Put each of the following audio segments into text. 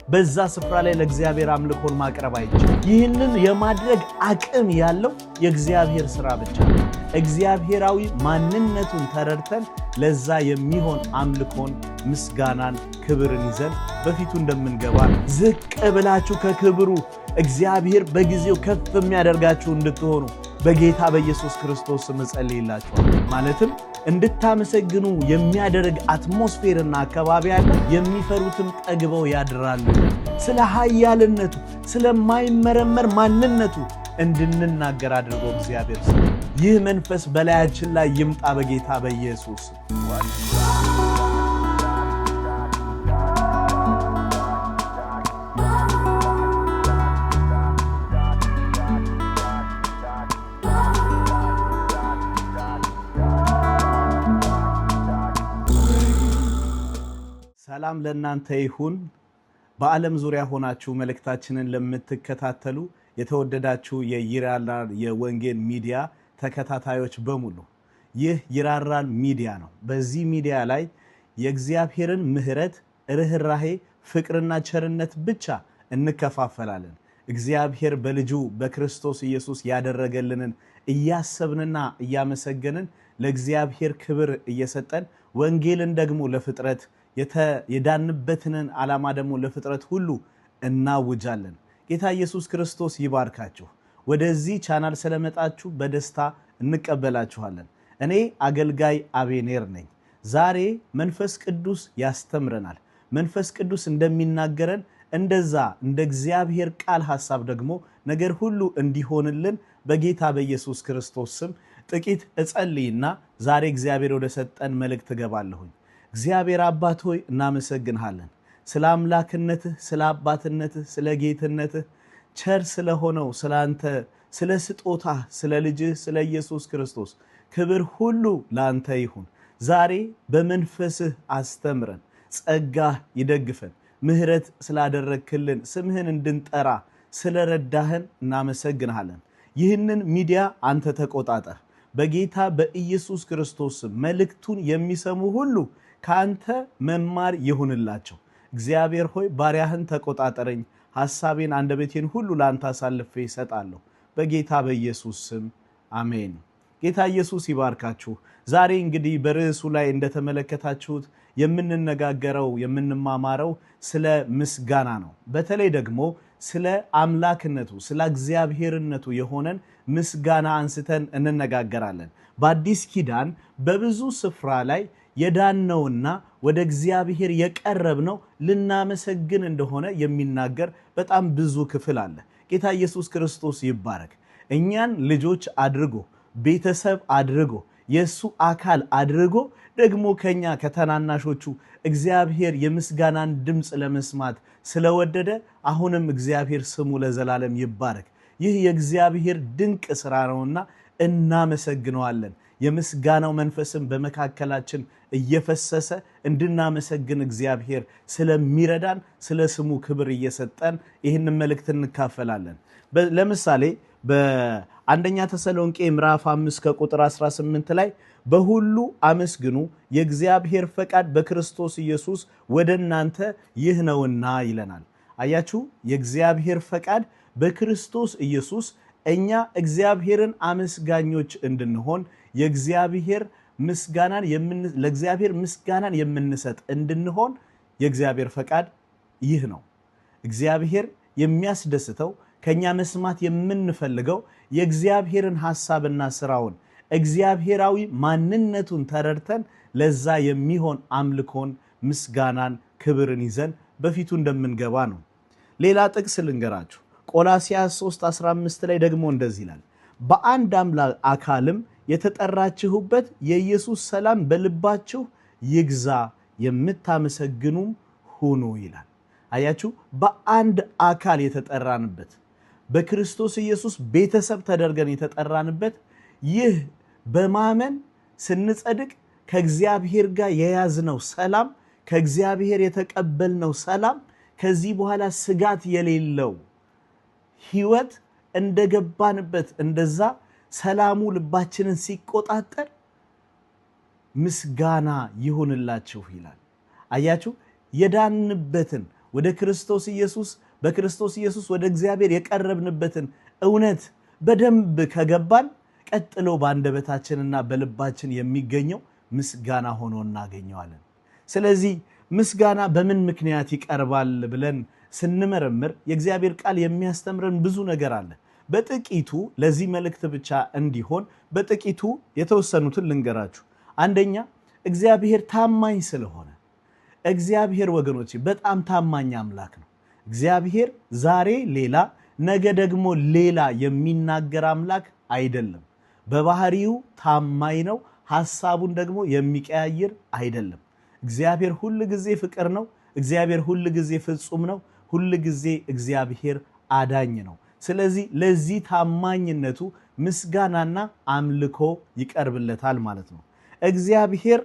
በዛ ስፍራ ላይ ለእግዚአብሔር አምልኮን ማቅረብ አይችልም። ይህንን የማድረግ አቅም ያለው የእግዚአብሔር ሥራ ብቻ ነው። እግዚአብሔራዊ ማንነቱን ተረድተን ለዛ የሚሆን አምልኮን፣ ምስጋናን፣ ክብርን ይዘን በፊቱ እንደምንገባ ዝቅ ብላችሁ ከክብሩ እግዚአብሔር በጊዜው ከፍ የሚያደርጋችሁ እንድትሆኑ በጌታ በኢየሱስ ክርስቶስ ስም ጸልይላችኋለሁ። ማለትም እንድታመሰግኑ የሚያደርግ አትሞስፌርና አካባቢ አለ። የሚፈሩትም ጠግበው ያድራሉ። ስለ ኃያልነቱ ስለማይመረመር ማንነቱ እንድንናገር አድርጎ እግዚአብሔር ይህ መንፈስ በላያችን ላይ ይምጣ በጌታ በኢየሱስ። ሰላም ለእናንተ ይሁን። በዓለም ዙሪያ ሆናችሁ መልእክታችንን ለምትከታተሉ የተወደዳችሁ የይራራን የወንጌል ሚዲያ ተከታታዮች በሙሉ ይህ ይራራን ሚዲያ ነው። በዚህ ሚዲያ ላይ የእግዚአብሔርን ምሕረት፣ ርህራሄ፣ ፍቅርና ቸርነት ብቻ እንከፋፈላለን። እግዚአብሔር በልጁ በክርስቶስ ኢየሱስ ያደረገልንን እያሰብንና እያመሰገንን ለእግዚአብሔር ክብር እየሰጠን ወንጌልን ደግሞ ለፍጥረት የዳንበትንን ዓላማ ደግሞ ለፍጥረት ሁሉ እናውጃለን። ጌታ ኢየሱስ ክርስቶስ ይባርካችሁ። ወደዚህ ቻናል ስለመጣችሁ በደስታ እንቀበላችኋለን። እኔ አገልጋይ አቤኔር ነኝ። ዛሬ መንፈስ ቅዱስ ያስተምረናል። መንፈስ ቅዱስ እንደሚናገረን እንደዛ እንደ እግዚአብሔር ቃል ሐሳብ ደግሞ ነገር ሁሉ እንዲሆንልን በጌታ በኢየሱስ ክርስቶስ ስም ጥቂት እጸልይና ዛሬ እግዚአብሔር ወደ ሰጠን መልእክት እገባለሁኝ። እግዚአብሔር አባት ሆይ እናመሰግንሃለን። ስለ አምላክነትህ፣ ስለ አባትነትህ፣ ስለ ጌትነትህ፣ ቸር ስለሆነው ስለ አንተ፣ ስለ ስጦታህ፣ ስለ ልጅህ ስለ ኢየሱስ ክርስቶስ ክብር ሁሉ ለአንተ ይሁን። ዛሬ በመንፈስህ አስተምረን፣ ጸጋህ ይደግፈን። ምሕረት ስላደረግክልን፣ ስምህን እንድንጠራ ስለረዳህን እናመሰግንሃለን። ይህንን ሚዲያ አንተ ተቆጣጠር። በጌታ በኢየሱስ ክርስቶስ መልእክቱን የሚሰሙ ሁሉ ከአንተ መማር ይሁንላቸው። እግዚአብሔር ሆይ ባሪያህን ተቆጣጠረኝ፣ ሐሳቤን አንደበቴን ሁሉ ለአንተ አሳልፌ ይሰጣለሁ። በጌታ በኢየሱስ ስም አሜን። ጌታ ኢየሱስ ይባርካችሁ። ዛሬ እንግዲህ በርዕሱ ላይ እንደተመለከታችሁት የምንነጋገረው የምንማማረው ስለ ምስጋና ነው። በተለይ ደግሞ ስለ አምላክነቱ ስለ እግዚአብሔርነቱ የሆነን ምስጋና አንስተን እንነጋገራለን። በአዲስ ኪዳን በብዙ ስፍራ ላይ የዳነውና ወደ እግዚአብሔር የቀረብነው ልናመሰግን እንደሆነ የሚናገር በጣም ብዙ ክፍል አለ። ጌታ ኢየሱስ ክርስቶስ ይባረክ። እኛን ልጆች አድርጎ ቤተሰብ አድርጎ የሱ አካል አድርጎ ደግሞ ከኛ ከተናናሾቹ እግዚአብሔር የምስጋናን ድምፅ ለመስማት ስለወደደ አሁንም እግዚአብሔር ስሙ ለዘላለም ይባረክ። ይህ የእግዚአብሔር ድንቅ ሥራ ነውና እናመሰግነዋለን። የምስጋናው መንፈስም በመካከላችን እየፈሰሰ እንድናመሰግን እግዚአብሔር ስለሚረዳን ስለ ስሙ ክብር እየሰጠን ይህንን መልእክት እንካፈላለን። ለምሳሌ በአንደኛ ተሰሎንቄ ምዕራፍ 5 ከቁጥር 18 ላይ በሁሉ አመስግኑ፣ የእግዚአብሔር ፈቃድ በክርስቶስ ኢየሱስ ወደ እናንተ ይህ ነውና ይለናል። አያችሁ፣ የእግዚአብሔር ፈቃድ በክርስቶስ ኢየሱስ እኛ እግዚአብሔርን አመስጋኞች እንድንሆን ለእግዚአብሔር ምስጋናን የምንሰጥ እንድንሆን የእግዚአብሔር ፈቃድ ይህ ነው። እግዚአብሔር የሚያስደስተው ከኛ መስማት የምንፈልገው የእግዚአብሔርን ሐሳብና ሥራውን እግዚአብሔራዊ ማንነቱን ተረድተን ለዛ የሚሆን አምልኮን፣ ምስጋናን፣ ክብርን ይዘን በፊቱ እንደምንገባ ነው። ሌላ ጥቅስ ልንገራችሁ። ቆላስይስ 3:15 ላይ ደግሞ እንደዚህ ይላል፣ በአንድ አምላክ አካልም የተጠራችሁበት የኢየሱስ ሰላም በልባችሁ ይግዛ፣ የምታመሰግኑም ሁኑ ይላል። አያችሁ፣ በአንድ አካል የተጠራንበት በክርስቶስ ኢየሱስ ቤተሰብ ተደርገን የተጠራንበት ይህ በማመን ስንጸድቅ ከእግዚአብሔር ጋር የያዝነው ሰላም፣ ከእግዚአብሔር የተቀበልነው ሰላም፣ ከዚህ በኋላ ስጋት የሌለው ሕይወት እንደገባንበት እንደዛ ሰላሙ ልባችንን ሲቆጣጠር ምስጋና ይሁንላችሁ ይላል። አያችሁ፣ የዳንበትን ወደ ክርስቶስ ኢየሱስ በክርስቶስ ኢየሱስ ወደ እግዚአብሔር የቀረብንበትን እውነት በደንብ ከገባን ቀጥሎ በአንደበታችንና በልባችን የሚገኘው ምስጋና ሆኖ እናገኘዋለን። ስለዚህ ምስጋና በምን ምክንያት ይቀርባል ብለን ስንመረምር የእግዚአብሔር ቃል የሚያስተምረን ብዙ ነገር አለ። በጥቂቱ ለዚህ መልእክት ብቻ እንዲሆን በጥቂቱ የተወሰኑትን ልንገራችሁ። አንደኛ እግዚአብሔር ታማኝ ስለሆነ። እግዚአብሔር ወገኖች በጣም ታማኝ አምላክ ነው። እግዚአብሔር ዛሬ ሌላ ነገ ደግሞ ሌላ የሚናገር አምላክ አይደለም። በባህሪው ታማኝ ነው። ሐሳቡን ደግሞ የሚቀያየር አይደለም። እግዚአብሔር ሁሉ ጊዜ ፍቅር ነው። እግዚአብሔር ሁሉ ጊዜ ፍጹም ነው። ሁሉ ጊዜ እግዚአብሔር አዳኝ ነው። ስለዚህ ለዚህ ታማኝነቱ ምስጋናና አምልኮ ይቀርብለታል ማለት ነው። እግዚአብሔር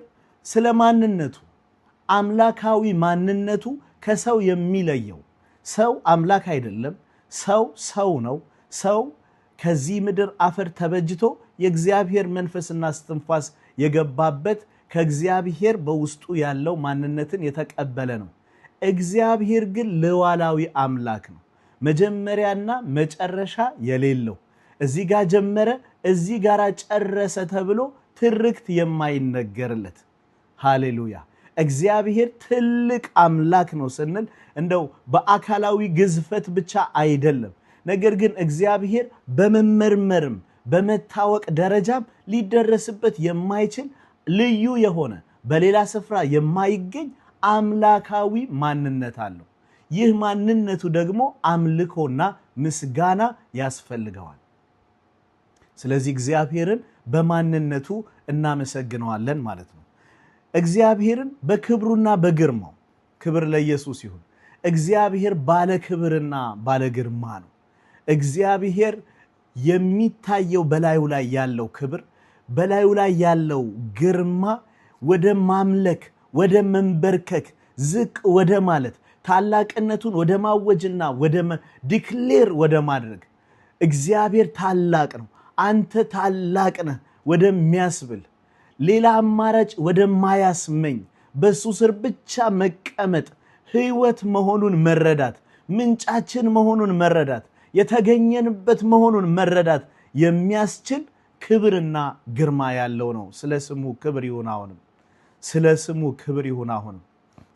ስለ ማንነቱ አምላካዊ ማንነቱ ከሰው የሚለየው ሰው አምላክ አይደለም። ሰው ነው። ሰው ከዚህ ምድር አፈር ተበጅቶ የእግዚአብሔር መንፈስና እስትንፋስ የገባበት ከእግዚአብሔር በውስጡ ያለው ማንነትን የተቀበለ ነው። እግዚአብሔር ግን ሉዓላዊ አምላክ ነው። መጀመሪያና መጨረሻ የሌለው እዚህ ጋር ጀመረ እዚህ ጋር ጨረሰ ተብሎ ትርክት የማይነገርለት። ሃሌሉያ! እግዚአብሔር ትልቅ አምላክ ነው ስንል እንደው በአካላዊ ግዝፈት ብቻ አይደለም። ነገር ግን እግዚአብሔር በመመርመርም በመታወቅ ደረጃም ሊደረስበት የማይችል ልዩ የሆነ በሌላ ስፍራ የማይገኝ አምላካዊ ማንነት አለው። ይህ ማንነቱ ደግሞ አምልኮና ምስጋና ያስፈልገዋል። ስለዚህ እግዚአብሔርን በማንነቱ እናመሰግነዋለን ማለት ነው። እግዚአብሔርን በክብሩና በግርማው ክብር ለኢየሱስ ይሁን። እግዚአብሔር ባለ ክብርና ባለ ግርማ ነው። እግዚአብሔር የሚታየው በላዩ ላይ ያለው ክብር በላዩ ላይ ያለው ግርማ ወደ ማምለክ ወደ መንበርከክ ዝቅ ወደ ማለት ታላቅነቱን ወደ ማወጅና ወደ ዲክሌር ወደ ማድረግ እግዚአብሔር ታላቅ ነው አንተ ታላቅ ነህ ወደሚያስብል ሌላ አማራጭ ወደማያስመኝ በሱ ስር ብቻ መቀመጥ ህይወት መሆኑን መረዳት ምንጫችን መሆኑን መረዳት የተገኘንበት መሆኑን መረዳት የሚያስችል ክብርና ግርማ ያለው ነው። ስለ ስሙ ክብር ይሁን አሁንም ስለ ስሙ ክብር ይሁን አሁንም።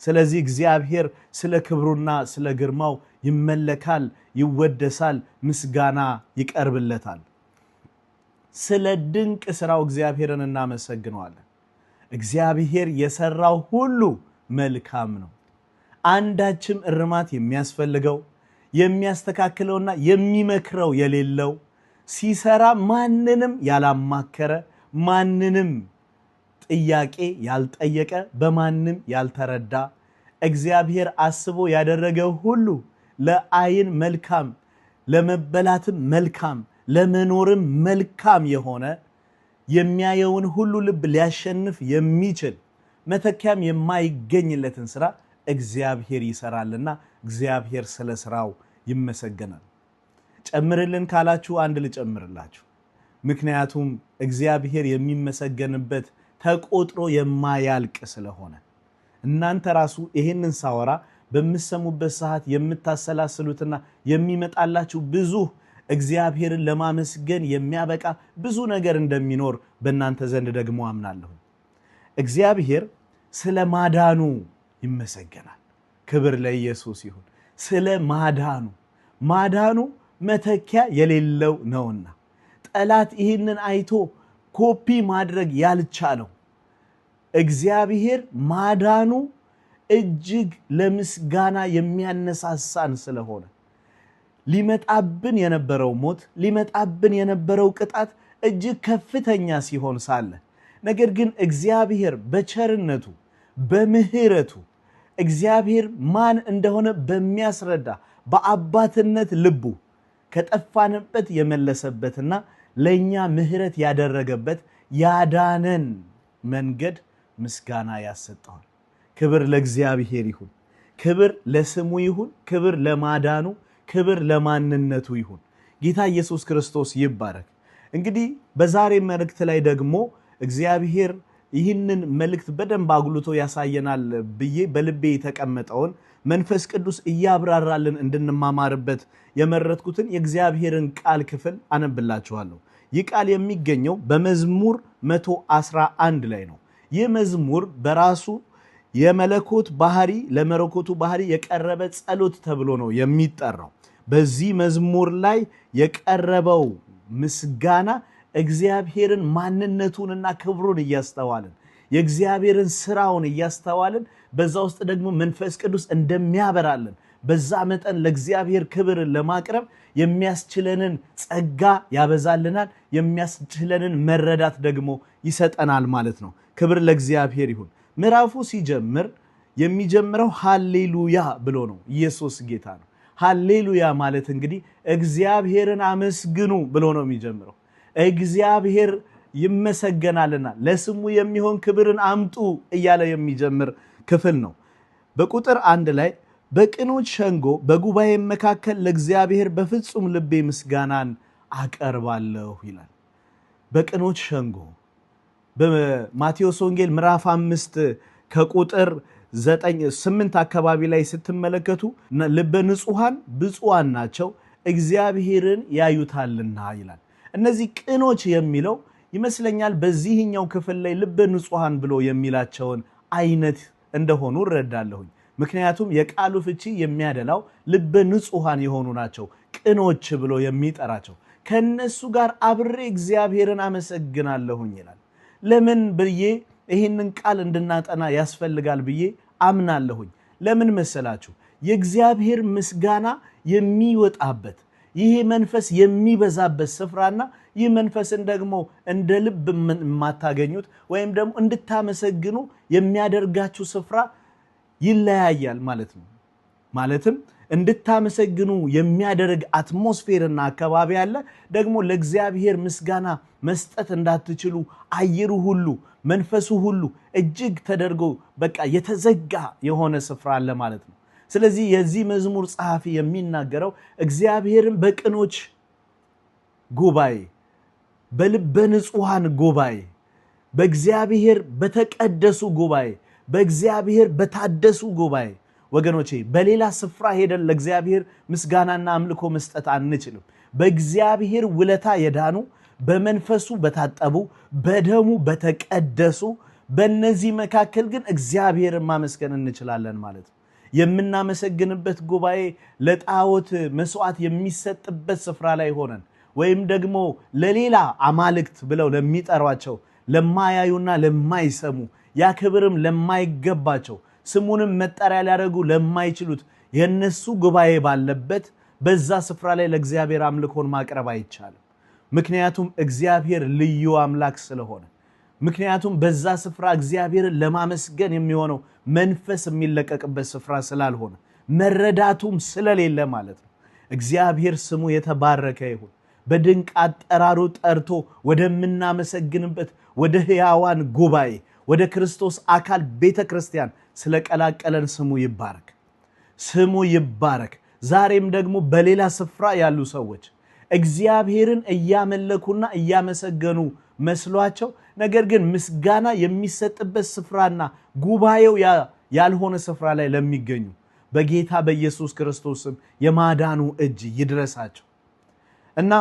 ስለዚህ እግዚአብሔር ስለ ክብሩና ስለ ግርማው ይመለካል፣ ይወደሳል፣ ምስጋና ይቀርብለታል። ስለ ድንቅ ስራው እግዚአብሔርን እናመሰግነዋለን። እግዚአብሔር የሰራው ሁሉ መልካም ነው። አንዳችም እርማት የሚያስፈልገው የሚያስተካክለውና የሚመክረው የሌለው ሲሰራ ማንንም ያላማከረ ማንንም ጥያቄ ያልጠየቀ በማንም ያልተረዳ እግዚአብሔር አስቦ ያደረገው ሁሉ ለአይን መልካም ለመበላትም መልካም ለመኖርም መልካም የሆነ የሚያየውን ሁሉ ልብ ሊያሸንፍ የሚችል መተኪያም የማይገኝለትን ስራ እግዚአብሔር ይሰራልና እግዚአብሔር ስለ ስራው ይመሰገናል። ጨምርልን ካላችሁ አንድ ልጨምርላችሁ። ምክንያቱም እግዚአብሔር የሚመሰገንበት ተቆጥሮ የማያልቅ ስለሆነ እናንተ ራሱ ይሄንን ሳወራ በሚሰሙበት ሰዓት የምታሰላስሉትና የሚመጣላችሁ ብዙ እግዚአብሔርን ለማመስገን የሚያበቃ ብዙ ነገር እንደሚኖር በእናንተ ዘንድ ደግሞ አምናለሁ። እግዚአብሔር ስለ ማዳኑ ይመሰገናል። ክብር ለኢየሱስ ይሁን። ስለ ማዳኑ መተኪያ የሌለው ነውና ጠላት ይህንን አይቶ ኮፒ ማድረግ ያልቻለው እግዚአብሔር ማዳኑ እጅግ ለምስጋና የሚያነሳሳን ስለሆነ ሊመጣብን የነበረው ሞት ሊመጣብን የነበረው ቅጣት እጅግ ከፍተኛ ሲሆን ሳለ ነገር ግን እግዚአብሔር በቸርነቱ በምህረቱ እግዚአብሔር ማን እንደሆነ በሚያስረዳ በአባትነት ልቡ ከጠፋንበት የመለሰበትና ለኛ ምህረት ያደረገበት ያዳነን መንገድ ምስጋና ያሰጠዋል። ክብር ለእግዚአብሔር ይሁን። ክብር ለስሙ ይሁን። ክብር ለማዳኑ ክብር ለማንነቱ ይሁን። ጌታ ኢየሱስ ክርስቶስ ይባረክ። እንግዲህ በዛሬ መልእክት ላይ ደግሞ እግዚአብሔር ይህንን መልእክት በደንብ አጉልቶ ያሳየናል ብዬ በልቤ የተቀመጠውን መንፈስ ቅዱስ እያብራራልን እንድንማማርበት የመረጥኩትን የእግዚአብሔርን ቃል ክፍል አነብላችኋለሁ። ይህ ቃል የሚገኘው በመዝሙር 111 ላይ ነው። ይህ መዝሙር በራሱ የመለኮት ባህሪ ለመለኮቱ ባህሪ የቀረበ ጸሎት ተብሎ ነው የሚጠራው። በዚህ መዝሙር ላይ የቀረበው ምስጋና እግዚአብሔርን ማንነቱንና ክብሩን እያስተዋልን የእግዚአብሔርን ስራውን እያስተዋልን በዛ ውስጥ ደግሞ መንፈስ ቅዱስ እንደሚያበራልን በዛ መጠን ለእግዚአብሔር ክብር ለማቅረብ የሚያስችለንን ጸጋ ያበዛልናል፣ የሚያስችለንን መረዳት ደግሞ ይሰጠናል ማለት ነው። ክብር ለእግዚአብሔር ይሁን። ምዕራፉ ሲጀምር የሚጀምረው ሃሌሉያ ብሎ ነው። ኢየሱስ ጌታ ነው። ሃሌሉያ ማለት እንግዲህ እግዚአብሔርን አመስግኑ ብሎ ነው የሚጀምረው። እግዚአብሔር ይመሰገናልና ለስሙ የሚሆን ክብርን አምጡ እያለ የሚጀምር ክፍል ነው። በቁጥር 1 ላይ በቅኖች ሸንጎ በጉባኤ መካከል ለእግዚአብሔር በፍጹም ልቤ ምስጋናን አቀርባለሁ ይላል። በቅኖች ሸንጎ በማቴዎስ ወንጌል ምዕራፍ 5 ከቁጥር 8 አካባቢ ላይ ስትመለከቱ ልበ ንጹሃን ብፁዓን ናቸው እግዚአብሔርን ያዩታልና ይላል። እነዚህ ቅኖች የሚለው ይመስለኛል በዚህኛው ክፍል ላይ ልበ ንጹሃን ብሎ የሚላቸውን አይነት እንደሆኑ እረዳለሁኝ። ምክንያቱም የቃሉ ፍቺ የሚያደላው ልበ ንጹሃን የሆኑ ናቸው ቅኖች ብሎ የሚጠራቸው። ከነሱ ጋር አብሬ እግዚአብሔርን አመሰግናለሁኝ ይላል። ለምን ብዬ ይህንን ቃል እንድናጠና ያስፈልጋል ብዬ አምናለሁኝ። ለምን መሰላችሁ? የእግዚአብሔር ምስጋና የሚወጣበት ይሄ መንፈስ የሚበዛበት ስፍራና ይህ መንፈስን ደግሞ እንደ ልብ የማታገኙት ወይም ደግሞ እንድታመሰግኑ የሚያደርጋችሁ ስፍራ ይለያያል ማለት ነው። ማለትም እንድታመሰግኑ የሚያደርግ አትሞስፌርና አካባቢ አለ። ደግሞ ለእግዚአብሔር ምስጋና መስጠት እንዳትችሉ አየሩ ሁሉ መንፈሱ ሁሉ እጅግ ተደርጎ በቃ የተዘጋ የሆነ ስፍራ አለ ማለት ነው። ስለዚህ የዚህ መዝሙር ጸሐፊ የሚናገረው እግዚአብሔርን በቅኖች ጉባኤ፣ በልበ ንጹሃን ጉባኤ፣ በእግዚአብሔር በተቀደሱ ጉባኤ፣ በእግዚአብሔር በታደሱ ጉባኤ። ወገኖቼ በሌላ ስፍራ ሄደን ለእግዚአብሔር ምስጋናና አምልኮ መስጠት አንችልም። በእግዚአብሔር ውለታ የዳኑ በመንፈሱ በታጠቡ በደሙ በተቀደሱ በእነዚህ መካከል ግን እግዚአብሔርን ማመስገን እንችላለን ማለት ነው። የምናመሰግንበት ጉባኤ ለጣዖት መስዋዕት የሚሰጥበት ስፍራ ላይ ሆነን ወይም ደግሞ ለሌላ አማልክት ብለው ለሚጠሯቸው ለማያዩና ለማይሰሙ ያ ክብርም ለማይገባቸው ስሙንም መጠሪያ ሊያደርጉ ለማይችሉት የነሱ ጉባኤ ባለበት በዛ ስፍራ ላይ ለእግዚአብሔር አምልኮን ማቅረብ አይቻልም። ምክንያቱም እግዚአብሔር ልዩ አምላክ ስለሆነ፣ ምክንያቱም በዛ ስፍራ እግዚአብሔርን ለማመስገን የሚሆነው መንፈስ የሚለቀቅበት ስፍራ ስላልሆነ መረዳቱም ስለሌለ ማለት ነው። እግዚአብሔር ስሙ የተባረከ ይሁን። በድንቅ አጠራሩ ጠርቶ ወደምናመሰግንበት ወደ ሕያዋን ጉባኤ ወደ ክርስቶስ አካል ቤተክርስቲያን ስለቀላቀለን ስሙ ይባረክ፣ ስሙ ይባረክ። ዛሬም ደግሞ በሌላ ስፍራ ያሉ ሰዎች እግዚአብሔርን እያመለኩና እያመሰገኑ መስሏቸው ነገር ግን ምስጋና የሚሰጥበት ስፍራና ጉባኤው ያልሆነ ስፍራ ላይ ለሚገኙ በጌታ በኢየሱስ ክርስቶስ ስም የማዳኑ እጅ ይድረሳቸው እና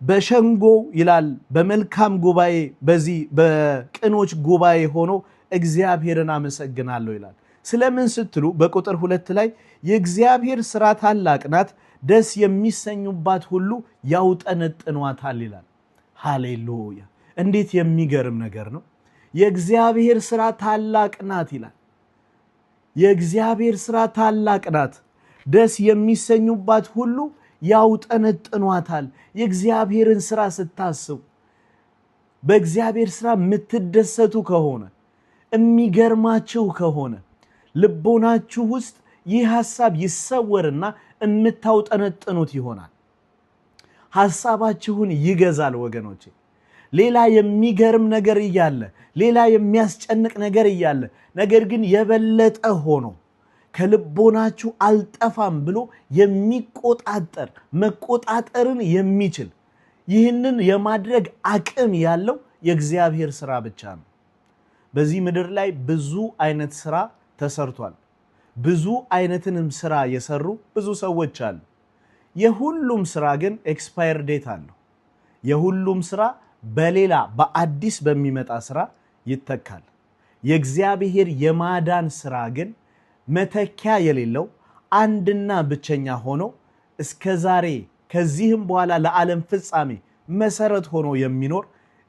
በሸንጎ ይላል በመልካም ጉባኤ በዚህ በቅኖች ጉባኤ ሆኖ እግዚአብሔርን አመሰግናለሁ ይላል። ስለምን ስትሉ በቁጥር 2 ላይ የእግዚአብሔር ሥራ ታላቅ ናት፣ ደስ የሚሰኙባት ሁሉ ያውጠነጥኗታል ይላል። ሃሌሉያ! እንዴት የሚገርም ነገር ነው። የእግዚአብሔር ሥራ ታላቅ ናት ይላል። የእግዚአብሔር ሥራ ታላቅ ናት፣ ደስ የሚሰኙባት ሁሉ ያውጠነጥኗታል። የእግዚአብሔርን ሥራ ስታስቡ በእግዚአብሔር ሥራ የምትደሰቱ ከሆነ የሚገርማችሁ ከሆነ ልቦናችሁ ውስጥ ይህ ሐሳብ ይሰወርና የምታውጠነጥኑት ይሆናል። ሐሳባችሁን ይገዛል ወገኖቼ። ሌላ የሚገርም ነገር እያለ ሌላ የሚያስጨንቅ ነገር እያለ ነገር ግን የበለጠ ሆኖ ከልቦናችሁ አልጠፋም ብሎ የሚቆጣጠር መቆጣጠርን የሚችል ይህንን የማድረግ አቅም ያለው የእግዚአብሔር ሥራ ብቻ ነው። በዚህ ምድር ላይ ብዙ አይነት ሥራ ተሰርቷል። ብዙ አይነትንም ስራ የሰሩ ብዙ ሰዎች አሉ። የሁሉም ስራ ግን ኤክስፓየር ዴት አለው። የሁሉም ስራ በሌላ በአዲስ በሚመጣ ስራ ይተካል። የእግዚአብሔር የማዳን ስራ ግን መተኪያ የሌለው አንድና ብቸኛ ሆኖ እስከዛሬ ከዚህም በኋላ ለዓለም ፍጻሜ መሰረት ሆኖ የሚኖር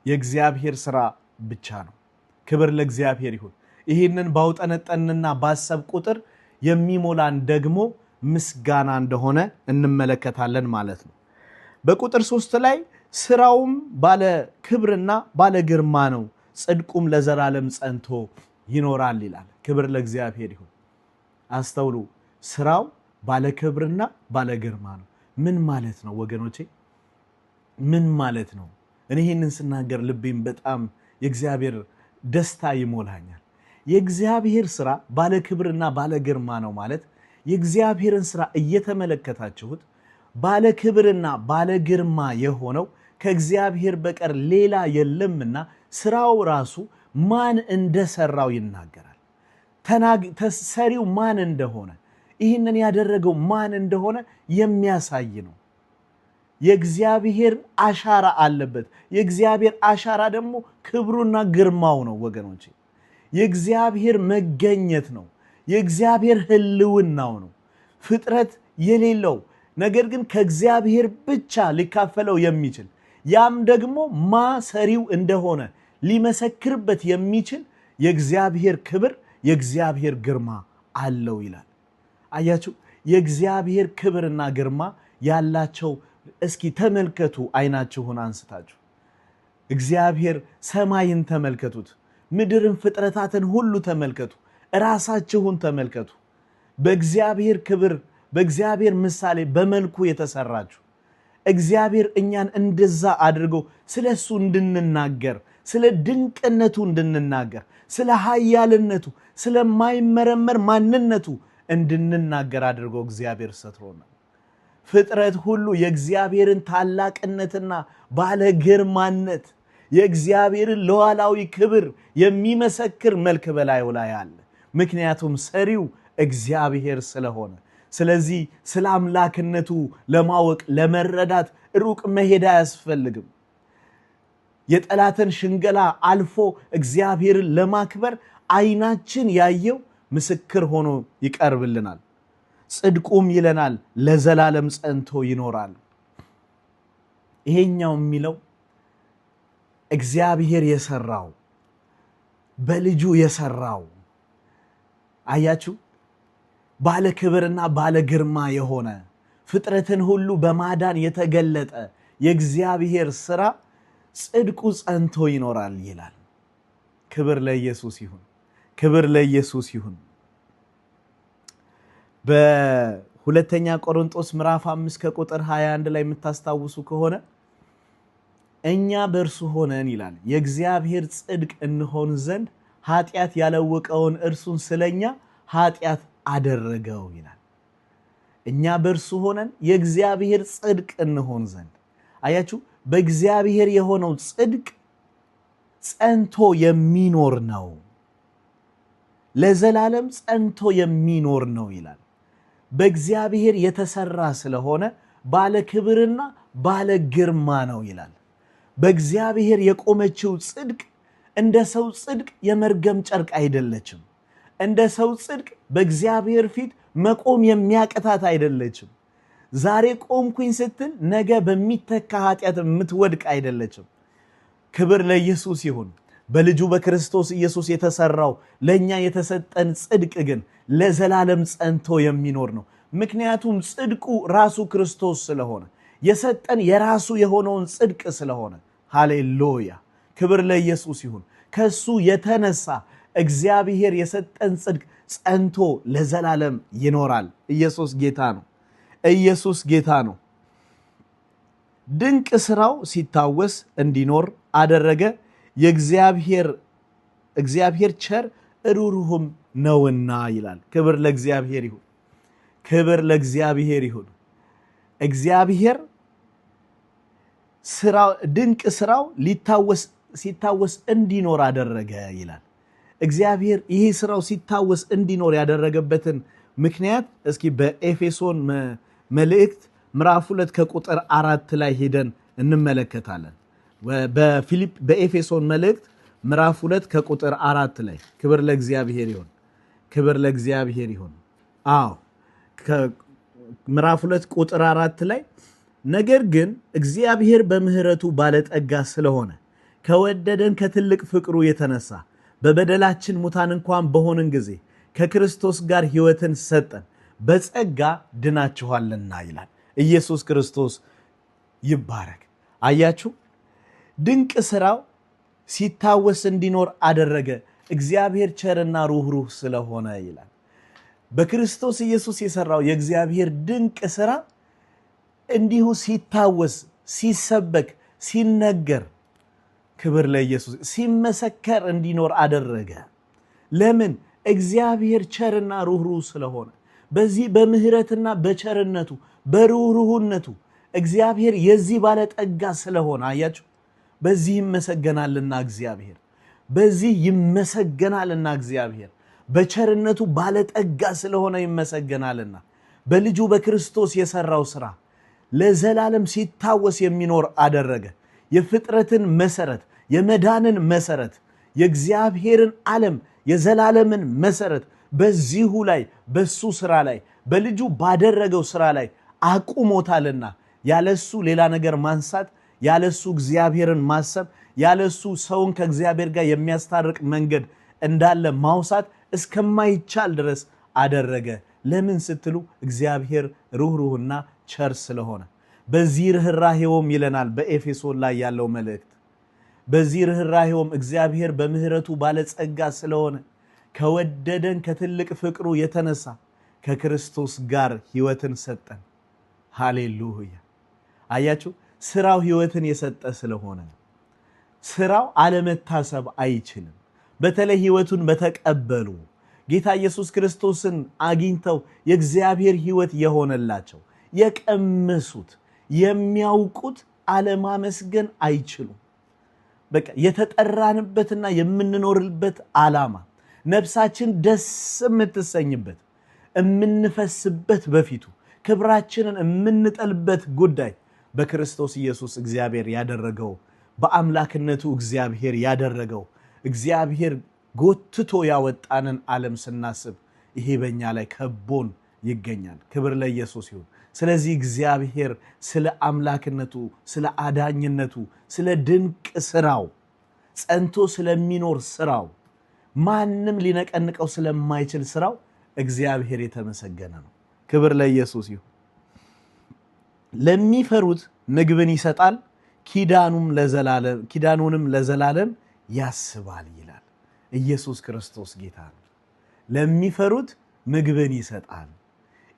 የእግዚአብሔር ስራ ብቻ ነው። ክብር ለእግዚአብሔር ይሁን። ይህንን ባውጠነጠንና ባሰብ ቁጥር የሚሞላን ደግሞ ምስጋና እንደሆነ እንመለከታለን ማለት ነው። በቁጥር 3 ላይ ስራውም ባለ ክብርና ባለ ግርማ ነው፣ ጽድቁም ለዘላለም ጸንቶ ይኖራል ይላል። ክብር ለእግዚአብሔር ይሁን። አስተውሉ። ስራው ባለ ክብርና ባለ ግርማ ነው። ምን ማለት ነው ወገኖቼ? ምን ማለት ነው? እኔ ይህንን ስናገር ልቤም በጣም የእግዚአብሔር ደስታ ይሞላኛል። የእግዚአብሔር ስራ ባለ ክብርና ባለ ግርማ ነው ማለት የእግዚአብሔርን ስራ እየተመለከታችሁት ባለ ክብርና ባለ ግርማ የሆነው ከእግዚአብሔር በቀር ሌላ የለምና ስራው ራሱ ማን እንደሰራው ይናገራል። ሰሪው ማን እንደሆነ፣ ይህንን ያደረገው ማን እንደሆነ የሚያሳይ ነው። የእግዚአብሔር አሻራ አለበት። የእግዚአብሔር አሻራ ደግሞ ክብሩና ግርማው ነው ወገኖቼ። የእግዚአብሔር መገኘት ነው። የእግዚአብሔር ህልውናው ነው። ፍጥረት የሌለው ነገር ግን ከእግዚአብሔር ብቻ ሊካፈለው የሚችል ያም ደግሞ ማ ሰሪው እንደሆነ ሊመሰክርበት የሚችል የእግዚአብሔር ክብር የእግዚአብሔር ግርማ አለው ይላል። አያችሁ፣ የእግዚአብሔር ክብርና ግርማ ያላቸው እስኪ ተመልከቱ። አይናችሁን አንስታችሁ እግዚአብሔር ሰማይን ተመልከቱት፣ ምድርን ፍጥረታትን ሁሉ ተመልከቱ፣ ራሳችሁን ተመልከቱ። በእግዚአብሔር ክብር በእግዚአብሔር ምሳሌ በመልኩ የተሰራችሁ እግዚአብሔር እኛን እንደዛ አድርጎ ስለሱ እንድንናገር፣ ስለ ድንቅነቱ እንድንናገር፣ ስለ ኃያልነቱ፣ ስለማይመረመር ማንነቱ እንድንናገር አድርጎ እግዚአብሔር ሰጥቶናል። ፍጥረት ሁሉ የእግዚአብሔርን ታላቅነትና ባለ ግርማነት የእግዚአብሔርን ሉዓላዊ ክብር የሚመሰክር መልክ በላዩ ላይ አለ። ምክንያቱም ሰሪው እግዚአብሔር ስለሆነ። ስለዚህ ስለ አምላክነቱ ለማወቅ ለመረዳት ሩቅ መሄድ አያስፈልግም። የጠላትን ሽንገላ አልፎ እግዚአብሔርን ለማክበር አይናችን ያየው ምስክር ሆኖ ይቀርብልናል። ጽድቁም ይለናል ለዘላለም ጸንቶ ይኖራል። ይሄኛው የሚለው እግዚአብሔር የሰራው በልጁ የሰራው አያችሁ፣ ባለ ክብርና ባለ ግርማ የሆነ ፍጥረትን ሁሉ በማዳን የተገለጠ የእግዚአብሔር ስራ ጽድቁ ጸንቶ ይኖራል ይላል። ክብር ለኢየሱስ ይሁን። ክብር ለኢየሱስ ይሁን። በሁለተኛ ቆሮንቶስ ምዕራፍ 5 ከቁጥር 21 ላይ የምታስታውሱ ከሆነ እኛ በእርሱ ሆነን ይላል የእግዚአብሔር ጽድቅ እንሆን ዘንድ ኃጢአት ያላወቀውን እርሱን ስለኛ ኃጢአት አደረገው ይላል። እኛ በእርሱ ሆነን የእግዚአብሔር ጽድቅ እንሆን ዘንድ። አያችሁ፣ በእግዚአብሔር የሆነው ጽድቅ ጸንቶ የሚኖር ነው፣ ለዘላለም ጸንቶ የሚኖር ነው ይላል። በእግዚአብሔር የተሰራ ስለሆነ ባለ ክብርና ባለ ግርማ ነው ይላል። በእግዚአብሔር የቆመችው ጽድቅ እንደ ሰው ጽድቅ የመርገም ጨርቅ አይደለችም። እንደ ሰው ጽድቅ በእግዚአብሔር ፊት መቆም የሚያቀታት አይደለችም። ዛሬ ቆምኩኝ ስትል ነገ በሚተካ ኃጢአት የምትወድቅ አይደለችም። ክብር ለኢየሱስ ይሁን። በልጁ በክርስቶስ ኢየሱስ የተሰራው ለኛ የተሰጠን ጽድቅ ግን ለዘላለም ጸንቶ የሚኖር ነው። ምክንያቱም ጽድቁ ራሱ ክርስቶስ ስለሆነ የሰጠን የራሱ የሆነውን ጽድቅ ስለሆነ። ሃሌሉያ! ክብር ለኢየሱስ ይሁን። ከሱ የተነሳ እግዚአብሔር የሰጠን ጽድቅ ጸንቶ ለዘላለም ይኖራል። ኢየሱስ ጌታ ነው። ኢየሱስ ጌታ ነው። ድንቅ ስራው ሲታወስ እንዲኖር አደረገ። እግዚአብሔር ቸር ሩሩህም ነውና ይላል። ክብር ለእግዚአብሔር ይሁን። ክብር ለእግዚአብሔር ይሁን። እግዚአብሔር ድንቅ ስራው ሲታወስ እንዲኖር አደረገ ይላል። እግዚአብሔር ይሄ ስራው ሲታወስ እንዲኖር ያደረገበትን ምክንያት እስኪ በኤፌሶን መልእክት ምዕራፍ 2 ከቁጥር 4 ላይ ሄደን እንመለከታለን። በኤፌሶን መልእክት ምዕራፍ 2 ከቁጥር 4 ላይ ክብር ለእግዚአብሔር ይሁን፣ ክብር ለእግዚአብሔር ይሁን። ምዕራፍ 2 ቁጥር 4 ላይ ነገር ግን እግዚአብሔር በምህረቱ ባለጠጋ ስለሆነ ከወደደን ከትልቅ ፍቅሩ የተነሳ በበደላችን ሙታን እንኳን በሆንን ጊዜ ከክርስቶስ ጋር ሕይወትን ሰጠን፣ በጸጋ ድናችኋልና ይላል። ኢየሱስ ክርስቶስ ይባረክ። አያችሁ፣ ድንቅ ስራው ሲታወስ እንዲኖር አደረገ። እግዚአብሔር ቸርና ሩህሩህ ስለሆነ ይላል። በክርስቶስ ኢየሱስ የሰራው የእግዚአብሔር ድንቅ ስራ እንዲሁ ሲታወስ፣ ሲሰበክ፣ ሲነገር፣ ክብር ለኢየሱስ፣ ሲመሰከር እንዲኖር አደረገ። ለምን? እግዚአብሔር ቸርና ሩህሩህ ስለሆነ። በዚህ በምህረትና በቸርነቱ በሩህሩህነቱ እግዚአብሔር የዚህ ባለጠጋ ስለሆነ አያችሁ፣ በዚህ ይመሰገናልና እግዚአብሔር፣ በዚህ ይመሰገናልና እግዚአብሔር በቸርነቱ ባለጠጋ ስለሆነ ይመሰገናልና በልጁ በክርስቶስ የሰራው ስራ ለዘላለም ሲታወስ የሚኖር አደረገ። የፍጥረትን መሰረት፣ የመዳንን መሰረት፣ የእግዚአብሔርን ዓለም የዘላለምን መሰረት በዚሁ ላይ በሱ ስራ ላይ በልጁ ባደረገው ስራ ላይ አቁሞታልና ያለሱ ሌላ ነገር ማንሳት፣ ያለሱ እግዚአብሔርን ማሰብ፣ ያለሱ ሰውን ከእግዚአብሔር ጋር የሚያስታርቅ መንገድ እንዳለ ማውሳት እስከማይቻል ድረስ አደረገ። ለምን ስትሉ እግዚአብሔር ሩህሩህና ቸር ስለሆነ። በዚህ ርህራሄውም ይለናል በኤፌሶን ላይ ያለው መልእክት፣ በዚህ ርህራሄውም እግዚአብሔር በምህረቱ ባለጸጋ ስለሆነ ከወደደን ከትልቅ ፍቅሩ የተነሳ ከክርስቶስ ጋር ሕይወትን ሰጠን። ሃሌሉያ! አያችሁ፣ ስራው ሕይወትን የሰጠ ስለሆነ ስራው አለመታሰብ አይችልም። በተለይ ሕይወቱን በተቀበሉ ጌታ ኢየሱስ ክርስቶስን አግኝተው የእግዚአብሔር ሕይወት የሆነላቸው የቀመሱት የሚያውቁት አለማመስገን አይችሉም። በቃ የተጠራንበትና የምንኖርበት ዓላማ ነፍሳችን ደስ የምትሰኝበት የምንፈስበት በፊቱ ክብራችንን የምንጠልበት ጉዳይ በክርስቶስ ኢየሱስ እግዚአብሔር ያደረገው በአምላክነቱ እግዚአብሔር ያደረገው እግዚአብሔር ጎትቶ ያወጣንን ዓለም ስናስብ ይሄ በእኛ ላይ ከቦን ይገኛል። ክብር ለኢየሱስ ይሁን። ስለዚህ እግዚአብሔር ስለ አምላክነቱ፣ ስለ አዳኝነቱ፣ ስለ ድንቅ ስራው ጸንቶ ስለሚኖር ስራው ማንም ሊነቀንቀው ስለማይችል ስራው እግዚአብሔር የተመሰገነ ነው። ክብር ለኢየሱስ ይሁን። ለሚፈሩት ምግብን ይሰጣል፣ ኪዳኑንም ለዘላለም ያስባል ይላል። ኢየሱስ ክርስቶስ ጌታ ነው። ለሚፈሩት ምግብን ይሰጣል።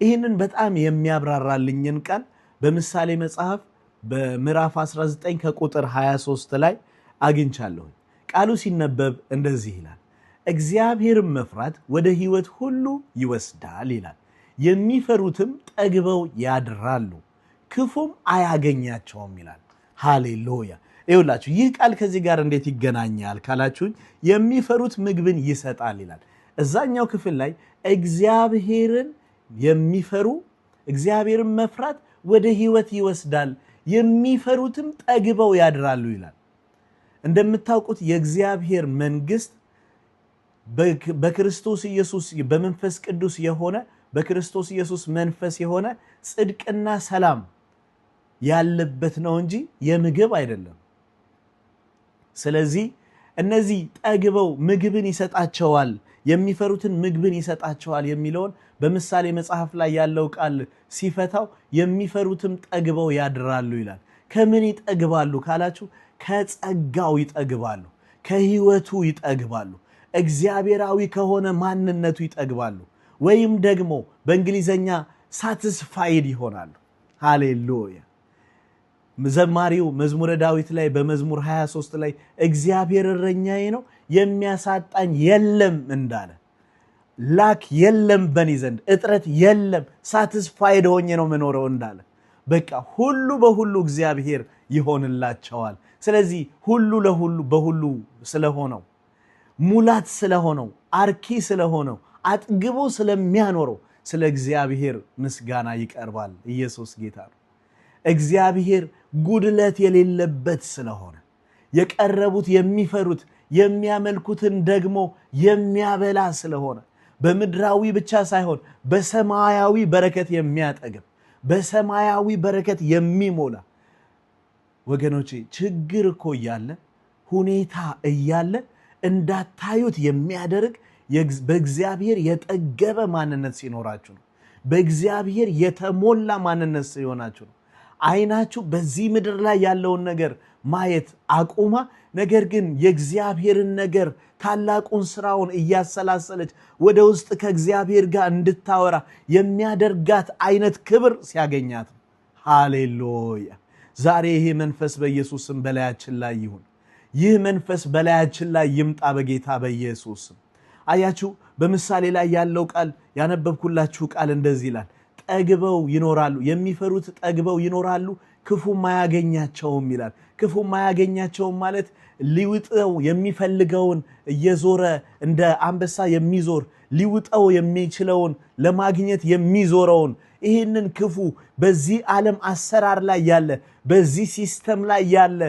ይህንን በጣም የሚያብራራልኝን ቃል በምሳሌ መጽሐፍ በምዕራፍ 19 ከቁጥር 23 ላይ አግኝቻለሁ። ቃሉ ሲነበብ እንደዚህ ይላል፣ እግዚአብሔርን መፍራት ወደ ሕይወት ሁሉ ይወስዳል ይላል። የሚፈሩትም ጠግበው ያድራሉ፣ ክፉም አያገኛቸውም ይላል። ሃሌሉያ! ይኸውላችሁ ይህ ቃል ከዚህ ጋር እንዴት ይገናኛል ካላችሁኝ፣ የሚፈሩት ምግብን ይሰጣል ይላል። እዛኛው ክፍል ላይ እግዚአብሔርን የሚፈሩ እግዚአብሔርን መፍራት ወደ ሕይወት ይወስዳል፣ የሚፈሩትም ጠግበው ያድራሉ ይላል። እንደምታውቁት የእግዚአብሔር መንግስት በክርስቶስ ኢየሱስ በመንፈስ ቅዱስ የሆነ በክርስቶስ ኢየሱስ መንፈስ የሆነ ጽድቅና ሰላም ያለበት ነው እንጂ የምግብ አይደለም። ስለዚህ እነዚህ ጠግበው ምግብን ይሰጣቸዋል፣ የሚፈሩትን ምግብን ይሰጣቸዋል የሚለውን በምሳሌ መጽሐፍ ላይ ያለው ቃል ሲፈታው የሚፈሩትም ጠግበው ያድራሉ ይላል። ከምን ይጠግባሉ ካላችሁ፣ ከጸጋው ይጠግባሉ፣ ከሕይወቱ ይጠግባሉ፣ እግዚአብሔራዊ ከሆነ ማንነቱ ይጠግባሉ፣ ወይም ደግሞ በእንግሊዘኛ ሳቲስፋይድ ይሆናሉ። ሃሌሉያ! ዘማሪው መዝሙረ ዳዊት ላይ በመዝሙር 23 ላይ እግዚአብሔር እረኛዬ ነው የሚያሳጣኝ የለም እንዳለ፣ ላክ የለም በኔ ዘንድ እጥረት የለም፣ ሳቲስፋይድ ሆኜ ነው መኖረው እንዳለ፣ በቃ ሁሉ በሁሉ እግዚአብሔር ይሆንላቸዋል። ስለዚህ ሁሉ ለሁሉ በሁሉ ስለሆነው ሙላት ስለሆነው አርኪ ስለሆነው አጥግቦ ስለሚያኖረው ስለ እግዚአብሔር ምስጋና ይቀርባል። ኢየሱስ ጌታ ነው። እግዚአብሔር ጉድለት የሌለበት ስለሆነ የቀረቡት የሚፈሩት የሚያመልኩትን ደግሞ የሚያበላ ስለሆነ በምድራዊ ብቻ ሳይሆን በሰማያዊ በረከት የሚያጠግብ በሰማያዊ በረከት የሚሞላ ወገኖቼ ችግር እኮ እያለ ሁኔታ እያለ እንዳታዩት የሚያደርግ በእግዚአብሔር የጠገበ ማንነት ሲኖራችሁ ነው። በእግዚአብሔር የተሞላ ማንነት ሲሆናችሁ ነው። አይናችሁ በዚህ ምድር ላይ ያለውን ነገር ማየት አቁማ ነገር ግን የእግዚአብሔርን ነገር ታላቁን ስራውን እያሰላሰለች ወደ ውስጥ ከእግዚአብሔር ጋር እንድታወራ የሚያደርጋት አይነት ክብር ሲያገኛት ነው። ሃሌሉያ! ዛሬ ይሄ መንፈስ በኢየሱስ ስም በላያችን ላይ ይሁን። ይህ መንፈስ በላያችን ላይ ይምጣ በጌታ በኢየሱስ ስም። አያችሁ በምሳሌ ላይ ያለው ቃል ያነበብኩላችሁ ቃል እንደዚህ ይላል፣ ጠግበው ይኖራሉ፣ የሚፈሩት ጠግበው ይኖራሉ፣ ክፉም አያገኛቸውም ይላል። ክፉም አያገኛቸውም ማለት ሊውጠው የሚፈልገውን እየዞረ እንደ አንበሳ የሚዞር ሊውጠው የሚችለውን ለማግኘት የሚዞረውን ይህንን ክፉ በዚህ ዓለም አሰራር ላይ ያለ በዚህ ሲስተም ላይ ያለ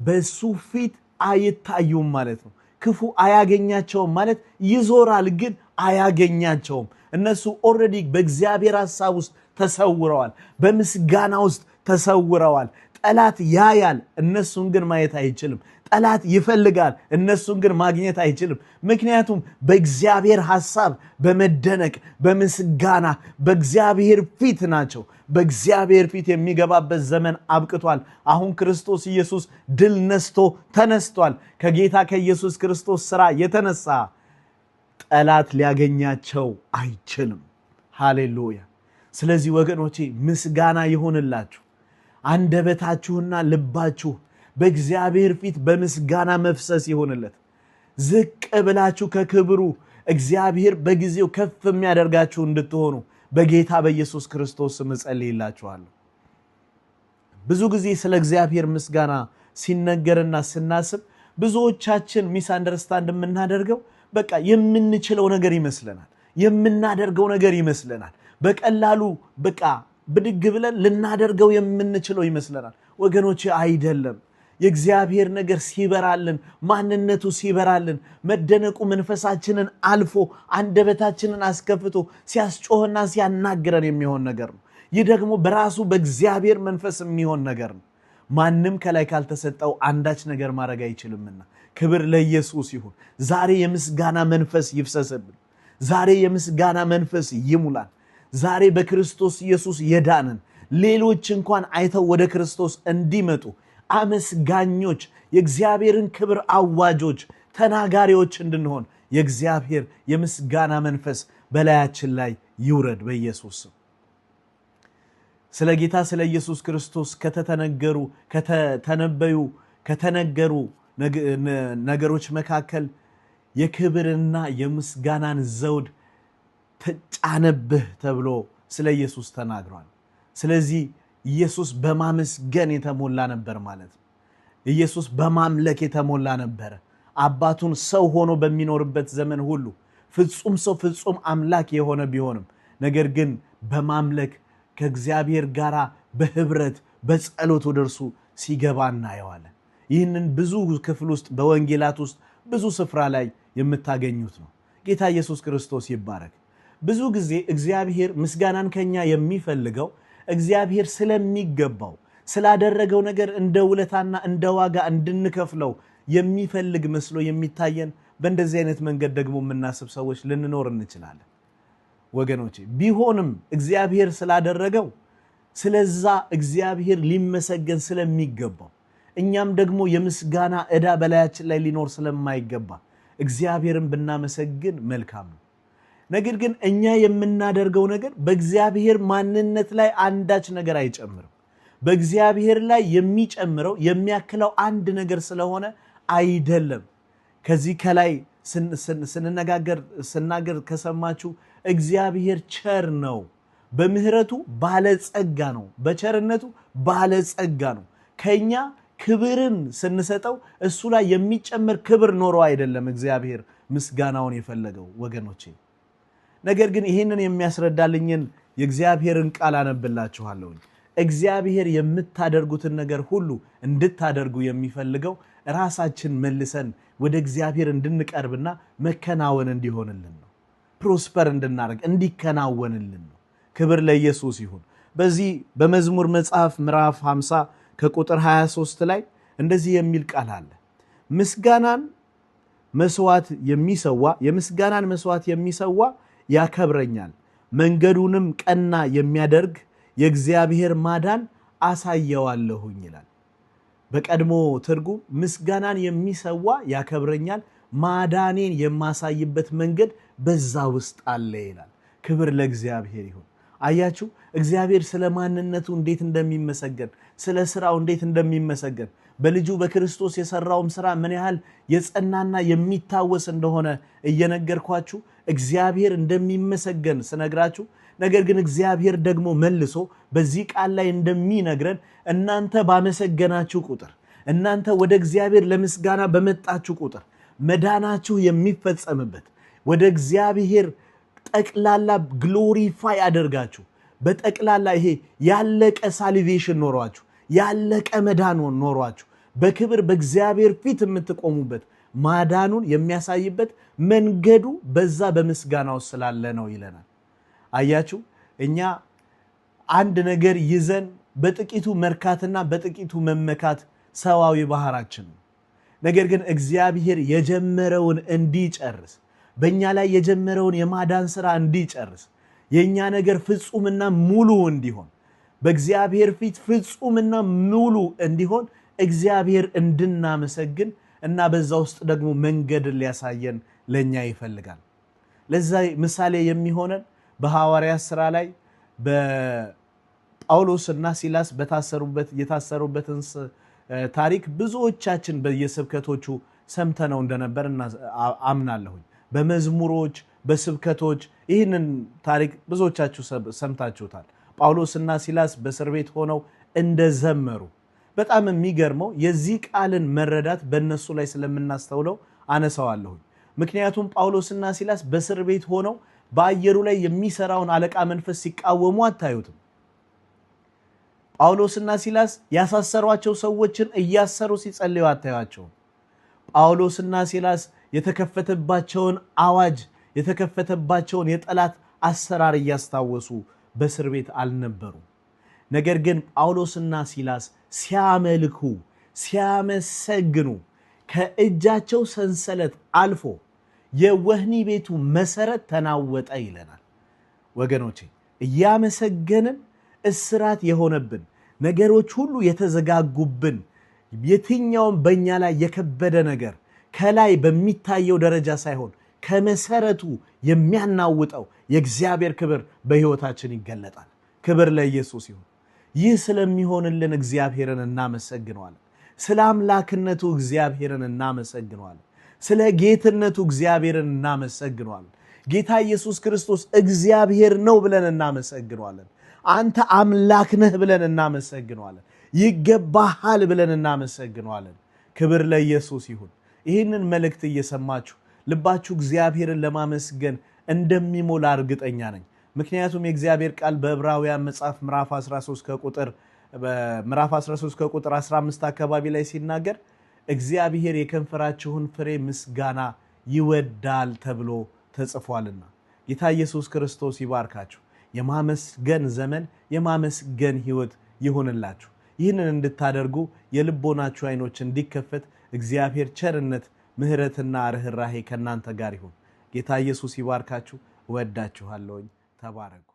በሱ ፊት አይታዩም ማለት ነው። ክፉ አያገኛቸውም ማለት ይዞራል ግን አያገኛቸውም። እነሱ ኦልሬዲ በእግዚአብሔር ሐሳብ ውስጥ ተሰውረዋል፣ በምስጋና ውስጥ ተሰውረዋል። ጠላት ያያል፣ እነሱን ግን ማየት አይችልም። ጠላት ይፈልጋል፣ እነሱን ግን ማግኘት አይችልም። ምክንያቱም በእግዚአብሔር ሐሳብ በመደነቅ በምስጋና በእግዚአብሔር ፊት ናቸው። በእግዚአብሔር ፊት የሚገባበት ዘመን አብቅቷል። አሁን ክርስቶስ ኢየሱስ ድል ነስቶ ተነስቷል። ከጌታ ከኢየሱስ ክርስቶስ ሥራ የተነሳ ጠላት ሊያገኛቸው አይችልም። ሃሌሉያ! ስለዚህ ወገኖቼ ምስጋና ይሁንላችሁ። አንደበታችሁና ልባችሁ በእግዚአብሔር ፊት በምስጋና መፍሰስ ይሁንለት። ዝቅ ብላችሁ ከክብሩ እግዚአብሔር በጊዜው ከፍ የሚያደርጋችሁ እንድትሆኑ በጌታ በኢየሱስ ክርስቶስ ስም ጸልይላችኋለሁ። ብዙ ጊዜ ስለ እግዚአብሔር ምስጋና ሲነገርና ስናስብ ብዙዎቻችን ሚስ አንደርስታንድ የምናደርገው በቃ የምንችለው ነገር ይመስለናል፣ የምናደርገው ነገር ይመስለናል። በቀላሉ በቃ ብድግ ብለን ልናደርገው የምንችለው ይመስለናል። ወገኖቼ አይደለም። የእግዚአብሔር ነገር ሲበራልን፣ ማንነቱ ሲበራልን፣ መደነቁ መንፈሳችንን አልፎ አንደበታችንን አስከፍቶ ሲያስጮህና ሲያናግረን የሚሆን ነገር ነው። ይህ ደግሞ በራሱ በእግዚአብሔር መንፈስ የሚሆን ነገር ነው። ማንም ከላይ ካልተሰጠው አንዳች ነገር ማድረግ አይችልምና ክብር ለኢየሱስ ይሁን። ዛሬ የምስጋና መንፈስ ይፍሰስብን። ዛሬ የምስጋና መንፈስ ይሙላን። ዛሬ በክርስቶስ ኢየሱስ የዳንን ሌሎች እንኳን አይተው ወደ ክርስቶስ እንዲመጡ አመስጋኞች፣ የእግዚአብሔርን ክብር አዋጆች፣ ተናጋሪዎች እንድንሆን የእግዚአብሔር የምስጋና መንፈስ በላያችን ላይ ይውረድ በኢየሱስ ስም። ስለ ጌታ ስለ ኢየሱስ ክርስቶስ ከተነገሩ ነገሮች መካከል የክብርና የምስጋናን ዘውድ ተጫነብህ ተብሎ ስለ ኢየሱስ ተናግሯል። ስለዚህ ኢየሱስ በማመስገን የተሞላ ነበር ማለት ነው። ኢየሱስ በማምለክ የተሞላ ነበር። አባቱን ሰው ሆኖ በሚኖርበት ዘመን ሁሉ ፍጹም ሰው ፍጹም አምላክ የሆነ ቢሆንም ነገር ግን በማምለክ ከእግዚአብሔር ጋር በህብረት በጸሎት ወደ እርሱ ሲገባ እናየዋለን። ይህንን ብዙ ክፍል ውስጥ በወንጌላት ውስጥ ብዙ ስፍራ ላይ የምታገኙት ነው። ጌታ ኢየሱስ ክርስቶስ ይባረክ። ብዙ ጊዜ እግዚአብሔር ምስጋናን ከኛ የሚፈልገው እግዚአብሔር ስለሚገባው ስላደረገው ነገር እንደ ውለታና እንደ ዋጋ እንድንከፍለው የሚፈልግ መስሎ የሚታየን በእንደዚህ አይነት መንገድ ደግሞ የምናስብ ሰዎች ልንኖር እንችላለን። ወገኖቼ ቢሆንም እግዚአብሔር ስላደረገው ስለዛ እግዚአብሔር ሊመሰገን ስለሚገባው እኛም ደግሞ የምስጋና ዕዳ በላያችን ላይ ሊኖር ስለማይገባ እግዚአብሔርን ብናመሰግን መልካም ነው። ነገር ግን እኛ የምናደርገው ነገር በእግዚአብሔር ማንነት ላይ አንዳች ነገር አይጨምርም። በእግዚአብሔር ላይ የሚጨምረው የሚያክለው አንድ ነገር ስለሆነ አይደለም። ከዚህ ከላይ ስናገር ከሰማችሁ እግዚአብሔር ቸር ነው፣ በምህረቱ ባለጸጋ ነው፣ በቸርነቱ ባለጸጋ ነው። ከኛ ክብርን ስንሰጠው እሱ ላይ የሚጨመር ክብር ኖሮ አይደለም እግዚአብሔር ምስጋናውን የፈለገው ወገኖቼ። ነገር ግን ይሄንን የሚያስረዳልኝን የእግዚአብሔርን ቃል አነብላችኋለሁ። እግዚአብሔር የምታደርጉትን ነገር ሁሉ እንድታደርጉ የሚፈልገው ራሳችን መልሰን ወደ እግዚአብሔር እንድንቀርብና መከናወን እንዲሆንልን ነው። ፕሮስፐር እንድናደርግ እንዲከናወንልን ነው። ክብር ለኢየሱስ ይሁን። በዚህ በመዝሙር መጽሐፍ ምዕራፍ 50 ከቁጥር 23 ላይ እንደዚህ የሚል ቃል አለ። የምስጋናን መስዋዕት የሚሰዋ ያከብረኛል፣ መንገዱንም ቀና የሚያደርግ የእግዚአብሔር ማዳን አሳየዋለሁኝ ይላል። በቀድሞ ትርጉም ምስጋናን የሚሰዋ ያከብረኛል፣ ማዳኔን የማሳይበት መንገድ በዛ ውስጥ አለ ይላል። ክብር ለእግዚአብሔር ይሁን። አያችሁ እግዚአብሔር ስለ ማንነቱ እንዴት እንደሚመሰገን፣ ስለ ስራው እንዴት እንደሚመሰገን፣ በልጁ በክርስቶስ የሰራውም ስራ ምን ያህል የጸናና የሚታወስ እንደሆነ እየነገርኳችሁ እግዚአብሔር እንደሚመሰገን ስነግራችሁ፣ ነገር ግን እግዚአብሔር ደግሞ መልሶ በዚህ ቃል ላይ እንደሚነግረን እናንተ ባመሰገናችሁ ቁጥር፣ እናንተ ወደ እግዚአብሔር ለምስጋና በመጣችሁ ቁጥር መዳናችሁ የሚፈጸምበት ወደ እግዚአብሔር ጠቅላላ ግሎሪፋይ አደርጋችሁ በጠቅላላ ይሄ ያለቀ ሳልቬሽን ኖሯችሁ ያለቀ መዳን ኖሯችሁ በክብር በእግዚአብሔር ፊት የምትቆሙበት ማዳኑን የሚያሳይበት መንገዱ በዛ በምስጋናው ስላለ ነው ይለናል። አያችሁ እኛ አንድ ነገር ይዘን በጥቂቱ መርካትና በጥቂቱ መመካት ሰዋዊ ባህራችን ነው። ነገር ግን እግዚአብሔር የጀመረውን እንዲጨርስ፣ በእኛ ላይ የጀመረውን የማዳን ሥራ እንዲጨርስ፣ የእኛ ነገር ፍጹምና ሙሉ እንዲሆን፣ በእግዚአብሔር ፊት ፍጹምና ሙሉ እንዲሆን እግዚአብሔር እንድናመሰግን እና በዛ ውስጥ ደግሞ መንገድ ሊያሳየን ለኛ ይፈልጋል። ለዛ ምሳሌ የሚሆነን በሐዋርያት ሥራ ላይ በጳውሎስና ሲላስ የታሰሩበትን ታሪክ ብዙዎቻችን በየስብከቶቹ ሰምተነው እንደነበር አምናለሁ። በመዝሙሮች በስብከቶች ይህንን ታሪክ ብዙዎቻችሁ ሰምታችሁታል። ጳውሎስና ሲላስ በእስር ቤት ሆነው እንደዘመሩ በጣም የሚገርመው የዚህ ቃልን መረዳት በእነሱ ላይ ስለምናስተውለው አነሳዋለሁ። ምክንያቱም ጳውሎስና ሲላስ በእስር ቤት ሆነው በአየሩ ላይ የሚሰራውን አለቃ መንፈስ ሲቃወሙ አታዩትም። ጳውሎስና ሲላስ ያሳሰሯቸው ሰዎችን እያሰሩ ሲጸልዩ አታዩአቸውም። ጳውሎስና ሲላስ የተከፈተባቸውን አዋጅ የተከፈተባቸውን የጠላት አሰራር እያስታወሱ በእስር ቤት አልነበሩም። ነገር ግን ጳውሎስና ሲላስ ሲያመልኩ ሲያመሰግኑ ከእጃቸው ሰንሰለት አልፎ የወህኒ ቤቱ መሰረት ተናወጠ ይለናል። ወገኖቼ እያመሰገንን እስራት የሆነብን ነገሮች ሁሉ የተዘጋጉብን የትኛውም በእኛ ላይ የከበደ ነገር ከላይ በሚታየው ደረጃ ሳይሆን ከመሰረቱ የሚያናውጠው የእግዚአብሔር ክብር በሕይወታችን ይገለጣል። ክብር ለኢየሱስ ይሁን። ይህ ስለሚሆንልን እግዚአብሔርን እናመሰግነዋለን። ስለ አምላክነቱ እግዚአብሔርን እናመሰግነዋለን። ስለ ጌትነቱ እግዚአብሔርን እናመሰግነዋለን። ጌታ ኢየሱስ ክርስቶስ እግዚአብሔር ነው ብለን እናመሰግነዋለን። አንተ አምላክ ነህ ብለን እናመሰግነዋለን። ይገባሃል ብለን እናመሰግነዋለን። ክብር ለኢየሱስ ይሁን። ይህንን መልእክት እየሰማችሁ ልባችሁ እግዚአብሔርን ለማመስገን እንደሚሞላ እርግጠኛ ነኝ። ምክንያቱም የእግዚአብሔር ቃል በዕብራውያን መጽሐፍ ምዕራፍ 13 ከቁጥር 15 አካባቢ ላይ ሲናገር እግዚአብሔር የከንፈራችሁን ፍሬ ምስጋና ይወዳል ተብሎ ተጽፏልና። ጌታ ኢየሱስ ክርስቶስ ይባርካችሁ። የማመስገን ዘመን የማመስገን ሕይወት ይሁንላችሁ። ይህንን እንድታደርጉ የልቦናችሁ አይኖች እንዲከፈት እግዚአብሔር ቸርነት ምሕረትና ርህራሄ ከናንተ ጋር ይሁን። ጌታ ኢየሱስ ይባርካችሁ። እወዳችኋለሁ። ተባረኩ።